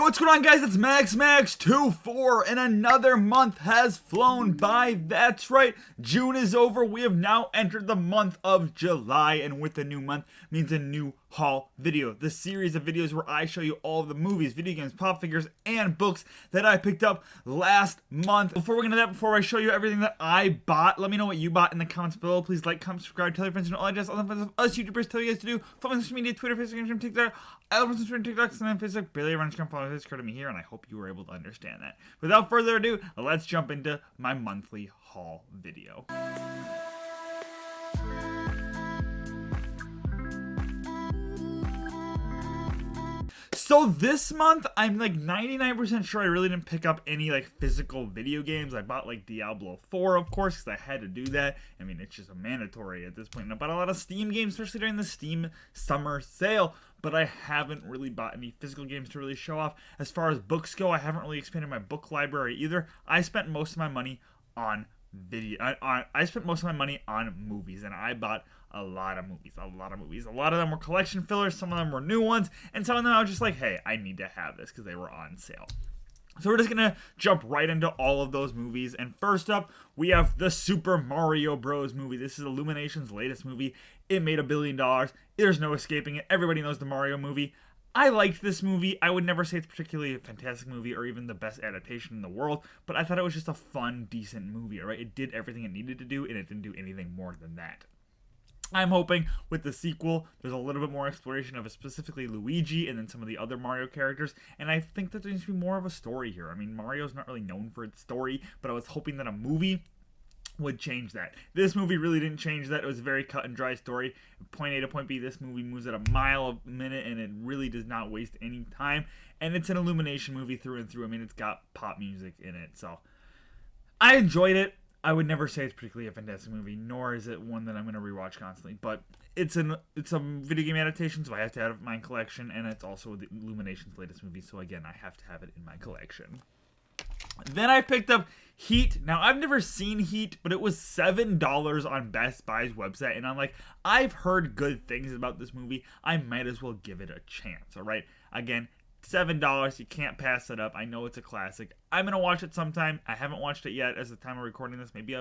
What's going on, guys? It's Max24, and another month has flown by. That's right, June is over. We have now entered the month of July, and with the new month means a new haul video. The series of videos where I show you all of the movies, video games, pop figures, and books that I picked up last month. Before we get into that, before I show you everything that I bought, let me know what you bought in the comments below. Please like, comment, subscribe, tell your friends, and all the friends of us YouTubers tell you guys to do. Follow me on social media, Twitter, Facebook, Instagram, TikTok. I love Twitter, TikTok, and Facebook. Barely everyone's gonna follow this card to me here, and I hope you were able to understand that. Without further ado, let's jump into my monthly haul video. So this month, I'm like 99% sure I really didn't pick up any like physical video games. I bought like Diablo 4, of course, because I had to do that. I mean, it's just a mandatory at this point. And I bought a lot of Steam games, especially during the Steam summer sale. But I haven't really bought any physical games to really show off. As far as books go, I haven't really expanded my book library either. I spent most of my money on I spent most of my money on movies, and I bought a lot of movies. A lot of them were collection fillers, some of them were new ones, and some of them I was just like, hey, I need to have this because they were on sale. So we're just going to jump right into all of those movies. And first up, we have the Super Mario Bros. Movie. This is Illumination's latest movie. It made $1 billion. There's no escaping it. Everybody knows the Mario movie. I liked this movie. I would never say it's particularly a fantastic movie or even the best adaptation in the world, but I thought it was just a fun, decent movie, all right? It did everything it needed to do, and it didn't do anything more than that. I'm hoping with the sequel, there's a little bit more exploration of specifically Luigi and then some of the other Mario characters, and I think that there needs to be more of a story here. I mean, Mario's not really known for its story, but I was hoping that a movie would change that. This movie really didn't change that. It was a very cut and dry story. Point A to point B, this movie moves at a mile a minute, and it really does not waste any time, and it's an Illumination movie through and through. I mean, it's got pop music in it, so I enjoyed it. I would never say it's particularly a fantastic movie, nor is it one that I'm going to rewatch constantly. But it's a video game adaptation, so I have to have it in my collection, and it's also the Illumination's latest movie, so again, I have to have it in my collection. Then I picked up Heat. Now, I've never seen Heat, but it was $7 on Best Buy's website, and I'm like, I've heard good things about this movie. I might as well give it a chance, all right? Again, $7, you can't pass it up. I know it's a classic. I'm gonna watch it sometime. I haven't watched it yet as the time of recording this. Maybe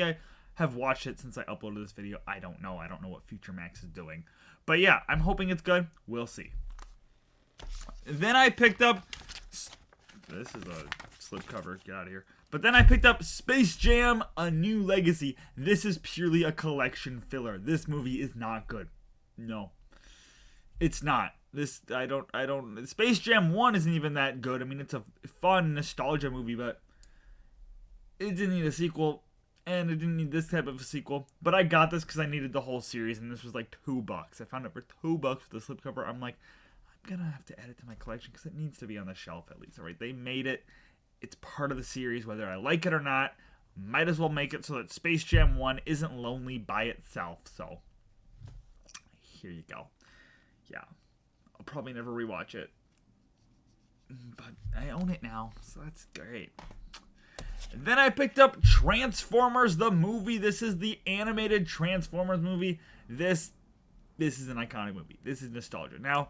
I have watched it since I uploaded this video. I don't know. I don't know what Future Max is doing. But yeah, I'm hoping it's good. We'll see. Then I picked up... This is a slipcover. Get out of here. But then I picked up Space Jam: A New Legacy. This is purely a collection filler. This movie is not good. No. It's not. Space Jam 1 isn't even that good. I mean, it's a fun nostalgia movie, but it didn't need a sequel, and it didn't need this type of a sequel. But I got this because I needed the whole series, and this was like $2. I found it for $2 with the slipcover. I'm like, I'm gonna have to add it to my collection because it needs to be on the shelf at least, all right? They made it. It's part of the series, whether I like it or not. Might as well make it so that Space Jam 1 isn't lonely by itself. So, here you go. Yeah. I'll probably never rewatch it, but I own it now, so that's great. Then I picked up Transformers the movie. This is the animated Transformers movie. This is an iconic movie. This is nostalgia. Now,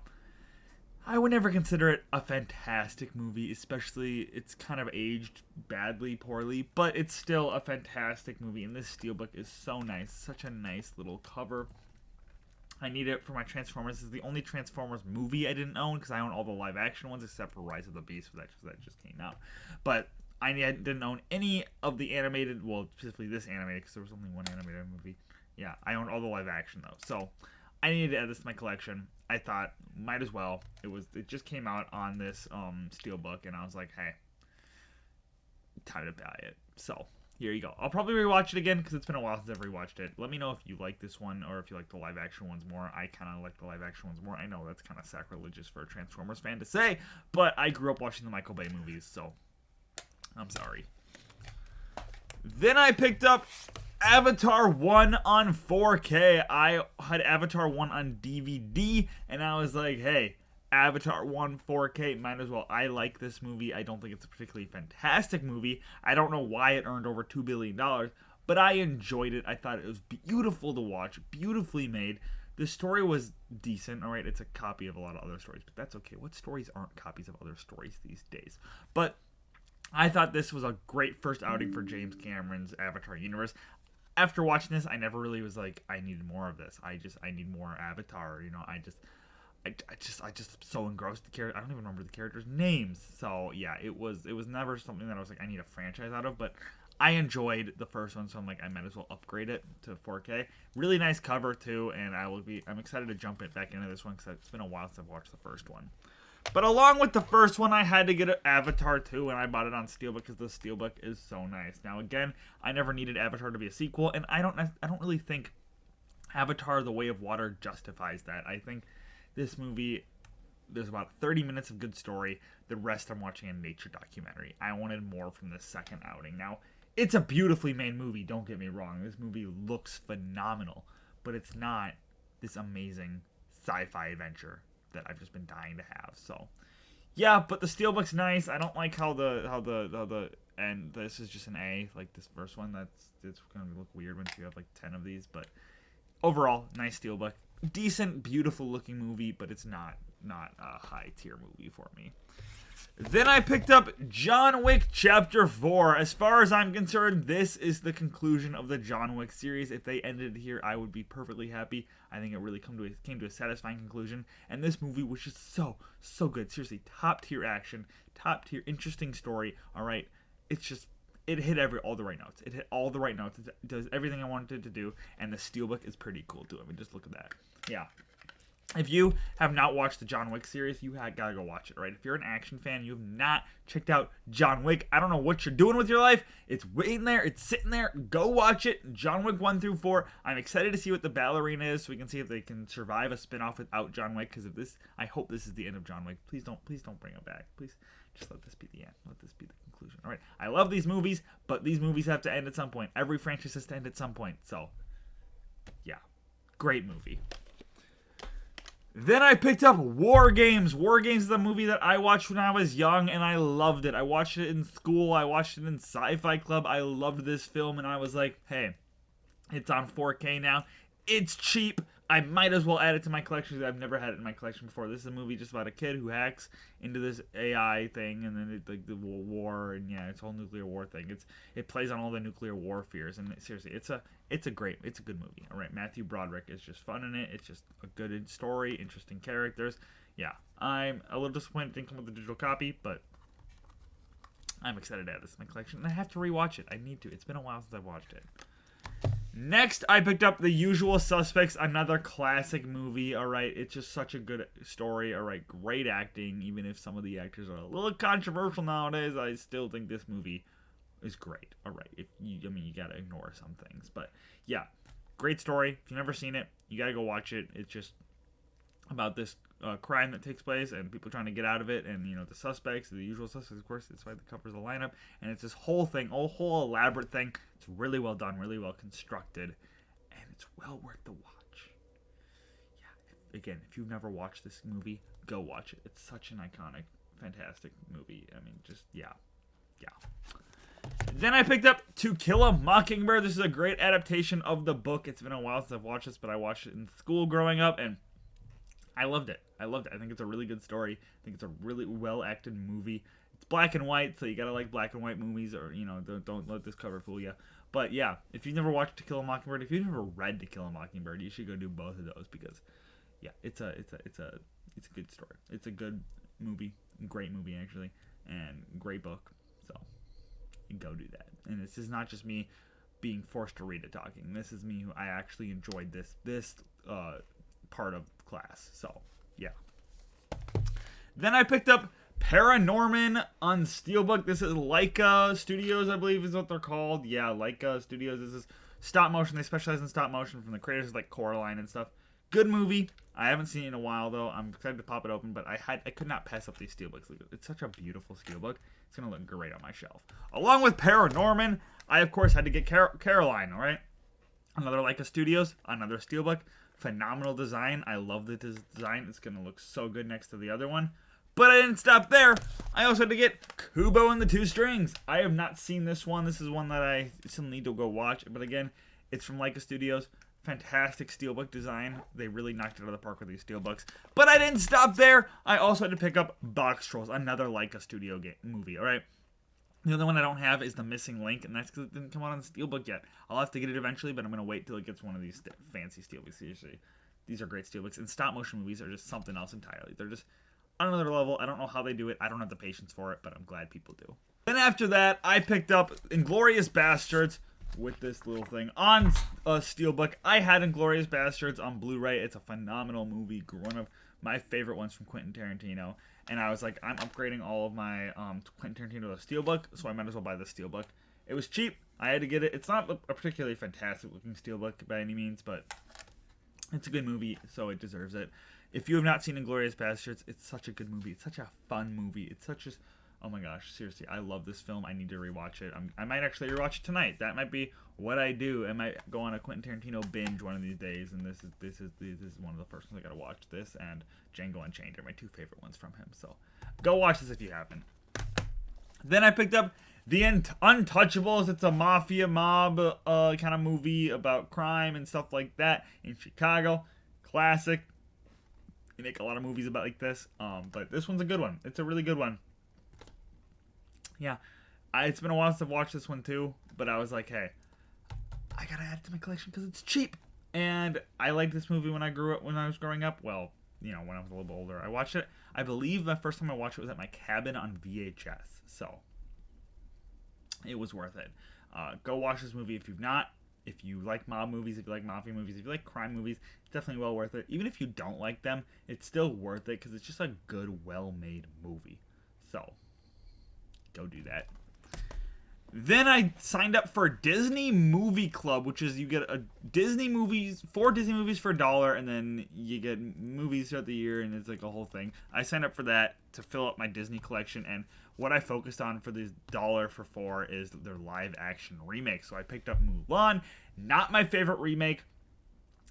I would never consider it a fantastic movie, especially it's kind of aged badly, poorly, but it's still a fantastic movie, and this steelbook is so nice. Such a nice little cover. I need it for my Transformers. This is the only Transformers movie I didn't own because I own all the live action ones except for Rise of the Beast, that just came out. But I didn't own any of the animated, well, specifically this animated because there was only one animated movie. Yeah, I owned all the live action though. So I needed to add this to my collection. I thought, might as well. It just came out on this steelbook, and I was like, hey, time to buy it. So here you go. I'll probably rewatch it again because it's been a while since I've rewatched it. Let me know if you like this one or if you like the live action ones more. I kind of like the live action ones more. I know that's kind of sacrilegious for a Transformers fan to say, but I grew up watching the Michael Bay movies, so I'm sorry. Then I picked up Avatar 1 on 4K. I had Avatar 1 on DVD, and I was like, hey, Avatar 1 4K, might as well. I like this movie. I don't think it's a particularly fantastic movie. I don't know why it earned over $2 billion, but I enjoyed it. I thought it was beautiful to watch, beautifully made. The The story was decent, all right? It's a copy of a lot of other stories, but that's okay. What stories aren't copies of other stories these days? But I thought this was a great first outing for James Cameron's Avatar universe. After watching this, I never really was like, I needed more of this. I need more Avatar, you know. I just so engrossed the character. I don't even remember the characters' names. So yeah, it was never something that I was like, I need a franchise out of. But I enjoyed the first one, so I'm like, I might as well upgrade it to 4K. Really nice cover too, and I'm excited to jump it back into this one because it's been a while since I've watched the first one. But along with the first one, I had to get an Avatar 2, and I bought it on Steelbook because the Steelbook is so nice. Now, again, I never needed Avatar to be a sequel, and I don't really think Avatar: The Way of Water justifies that. I think this movie, there's about 30 minutes of good story. The rest I'm watching a nature documentary. I wanted more from this second outing. Now, it's a beautifully made movie, don't get me wrong. This movie looks phenomenal, but it's not this amazing sci-fi adventure that I've just been dying to have. So yeah, but the Steelbook's nice. I don't like how the and this is just an A, like this first one. It's gonna look weird once you have like 10 of these, but overall, nice Steelbook. Decent, beautiful looking movie, but it's not a high tier movie for me. Then I picked up John Wick Chapter 4. As far as I'm concerned, this is the conclusion of the John Wick series. If they ended here, I would be perfectly happy. I think it really came to a satisfying conclusion. And this movie was just so good. Seriously, top tier action, top tier interesting story. All right, it hit all the right notes. It hit all the right notes. It does everything I wanted it to do. And the Steelbook is pretty cool too. I mean, just look at that. Yeah. If you have not watched the John Wick series, you gotta go watch it, right? If you're an action fan, you have not checked out John Wick, I don't know what you're doing with your life. It's waiting there. It's sitting there. Go watch it. John Wick 1 through 4. I'm excited to see what the ballerina is so we can see if they can survive a spinoff without John Wick, because I hope this is the end of John Wick. Please don't bring it back. Please just let this be the end. Let this be the conclusion. All right. I love these movies, but these movies have to end at some point. Every franchise has to end at some point. So, yeah. Great movie. Then I picked up War Games. War Games is a movie that I watched when I was young, and I loved it. I watched it in school. I watched it in Sci-Fi Club. I loved this film, and I was like, hey, it's on 4K now. It's cheap. I might as well add it to my collection because I've never had it in my collection before. This is a movie just about a kid who hacks into this AI thing, and then the war, and yeah, it's a whole nuclear war thing. It plays on all the nuclear war fears, and seriously, it's a good movie. All right, Matthew Broderick is just fun in it. It's just a good story, interesting characters. Yeah, I'm a little disappointed it didn't come with a digital copy, but I'm excited to add this to my collection, and I have to rewatch it. I need to. It's been a while since I've watched it. Next, I picked up The Usual Suspects, another classic movie, alright? It's just such a good story, alright? Great acting, even if some of the actors are a little controversial nowadays, I still think this movie is great, alright? You gotta ignore some things, but yeah, great story. If you've never seen it, you gotta go watch it. It's just about this crime that takes place and people trying to get out of it, and the suspects, the usual suspects, of course, that's why the covers the lineup, and it's this whole thing, whole elaborate thing. It's really well done, really well constructed, and it's well worth the watch. Yeah, again, if you've never watched this movie, go watch it. It's such an iconic, fantastic movie. I mean, just yeah. Then I picked up To Kill a Mockingbird. This is a great adaptation of the book. It's been a while since I've watched this, but I watched it in school growing up, and I loved it. I think it's a really good story. I think it's a really well-acted movie. It's black and white, so you gotta like black and white movies, or don't let this cover fool you. But yeah, if you've never watched To Kill a Mockingbird, if you've never read To Kill a Mockingbird, you should go do both of those, because yeah, it's a good story. It's a good movie, great movie actually, and great book. So go do that. And this is not just me being forced to read it talking. This is me who I actually enjoyed this part of class. So yeah. Then I picked up Paranorman on Steelbook. This is Leica Studios, I believe is what they're called. Yeah, Leica Studios. This is stop motion. They specialize in stop motion from the creators of like Coraline and stuff. Good movie. I haven't seen it in a while though. I'm excited to pop it open, but I could not pass up these Steelbooks. It's such a beautiful Steelbook. It's gonna look great on my shelf. Along with Paranorman, I of course had to get Caroline. All right, another Leica Studios, another Steelbook. Phenomenal design. I love the design. It's gonna look so good next to the other one. But I didn't stop there. I also had to get Kubo and the Two Strings. I have not seen this one. This is one that I still need to go watch. But again, it's from Leica Studios. fantastic steelbook design. They really knocked it out of the park with these steelbooks. But I didn't stop there. I also had to pick up Box Trolls, another Leica Studio movie, all right? The other one I don't have is The Missing Link, and that's because it didn't come out on the steelbook yet. I'll have to get it eventually, but I'm going to wait till it gets one of these fancy steelbooks. Seriously, these are great steelbooks, and stop-motion movies are just something else entirely. They're just on another level. I don't know how they do it. I don't have the patience for it, but I'm glad people do. Then after that, I picked up Inglourious Bastards with this little thing on a steelbook. I had Inglourious Bastards on Blu-ray. It's a phenomenal movie, one of my favorite ones from Quentin Tarantino. And I was like, I'm upgrading all of my Quentin Tarantino to a steelbook, so I might as well buy the steelbook. It was cheap. I had to get it. It's not a particularly fantastic-looking steelbook by any means, but it's a good movie, so it deserves it. If you have not seen Inglourious Bastards, it's such a good movie. It's such a fun movie. It's such a... Oh my gosh, seriously, I love this film. I need to rewatch it. I might actually rewatch it tonight. That might be what I do. I might go on a Quentin Tarantino binge one of these days, and this is one of the first ones I gotta watch. This and Django Unchained are my two favorite ones from him. So go watch this if you haven't. Then I picked up The Untouchables. It's a mafia mob kind of movie about crime and stuff like that in Chicago. Classic. You make a lot of movies about like this, but this one's a good one. It's a really good one. Yeah, it's been a while since I've watched this one too, but I was like, hey, I gotta add it to my collection because it's cheap. And I liked this movie when I was growing up. Well, you know, when I was a little bit older, I watched it. I believe the first time I watched it was at my cabin on VHS, so it was worth it. Go watch this movie if you've not. If you like mob movies, if you like mafia movies, if you like crime movies, it's definitely well worth it. Even if you don't like them, it's still worth it because it's just a good, well-made movie. So go do that. Then I signed up for Disney Movie Club, which is you get four Disney movies for $1, and then you get movies throughout the year, and it's like a whole thing. I signed up for that to fill up my Disney collection, and what I focused on for this $1 for $4 is their live action remake. So I picked up Mulan, not my favorite remake.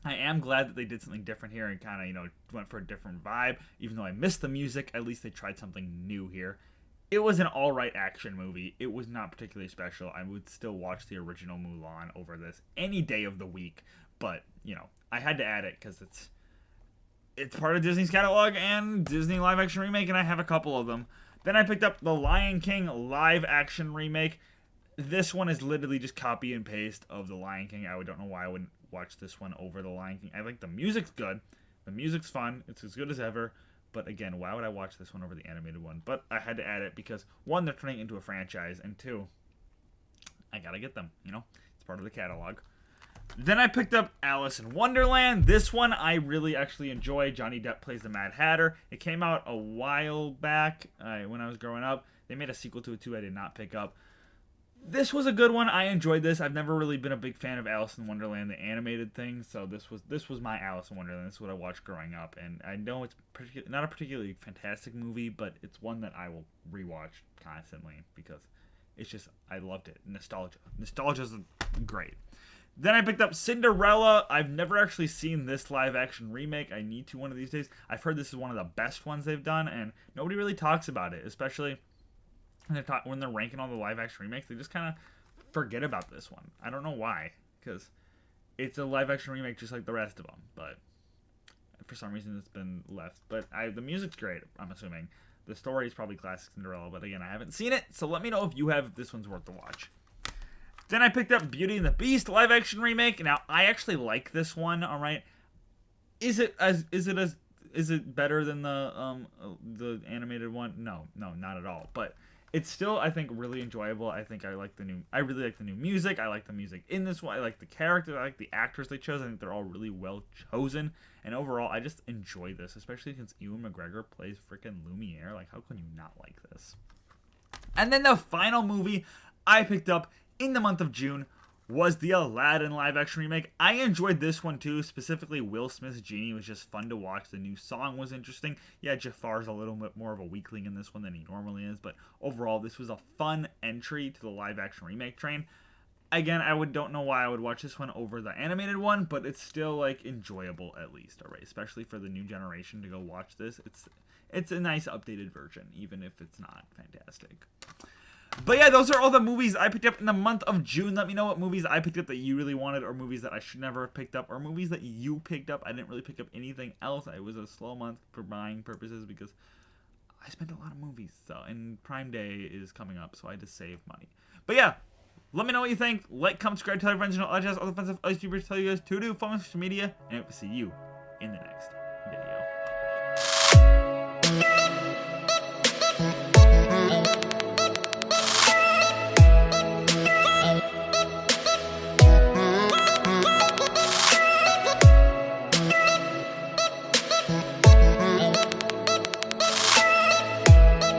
I am glad that they did something different here and kind of, you know, went for a different vibe. Even though I missed the music, at least they tried something new here. It was an alright action movie. It was not particularly special. I would still watch the original Mulan over this any day of the week. But, you know, I had to add it because it's part of Disney's catalog and Disney live action remake, and I have a couple of them. Then I picked up The Lion King live action remake. This one is literally just copy and paste of The Lion King. I don't know why I wouldn't watch this one over The Lion King. I like the music's good. The music's fun. It's as good as ever. But again, why would I watch this one over the animated one? But I had to add it because, one, they're turning it into a franchise, and two, I gotta get them, you know? It's part of the catalog. Then I picked up Alice in Wonderland. This one I really actually enjoy. Johnny Depp plays the Mad Hatter. It came out a while back when I was growing up. They made a sequel to it too I did not pick up. This was a good one. I enjoyed this. I've never really been a big fan of Alice in Wonderland, the animated thing, so this was my Alice in Wonderland. This is what I watched growing up, and I know it's not a particularly fantastic movie, but it's one that I will rewatch constantly because it's just, I loved it. Nostalgia's great. Then I picked up Cinderella. I've never actually seen this live action remake. I need to one of these days. I've heard this is one of the best ones they've done, and nobody really talks about it, especially when they're ranking all the live action remakes. They just kind of forget about this one. I don't know why, because it's a live action remake just like the rest of them, but for some reason it's been left. But the music's great, I'm assuming. The story is probably classic Cinderella, but again, I haven't seen it, so let me know if you have, if this one's worth the watch. Then I picked up Beauty and the Beast live action remake. Now, I actually like this one, all right. Is it better than the animated one? No, not at all. But it's still, I think, really enjoyable. I think I really like the new music. I like the music in this one. I like the characters. I like the actors they chose. I think they're all really well chosen. And overall, I just enjoy this, especially since Ewan McGregor plays freaking Lumiere. Like, how can you not like this? And then the final movie I picked up in the month of June was the Aladdin live action remake. I enjoyed this one too. Specifically, Will Smith's Genie was just fun to watch. The new song was interesting. Yeah, Jafar's a little bit more of a weakling in this one than he normally is, but overall, this was a fun entry to the live action remake train. Again, don't know why I would watch this one over the animated one, but it's still like enjoyable at least, alright? Especially for the new generation to go watch this. It's a nice updated version, even if it's not fantastic. But yeah, those are all the movies I picked up in the month of June. Let me know what movies I picked up that you really wanted, or movies that I should never have picked up, or movies that you picked up. I didn't really pick up anything else. It was a slow month for buying purposes because I spent a lot of movies. So, and Prime Day is coming up, so I had to save money. But yeah, let me know what you think. Like, comment, subscribe, tell your friends, all the fun stuff, all the people tell you guys to do. Follow me on social media, and I hope to see you in the next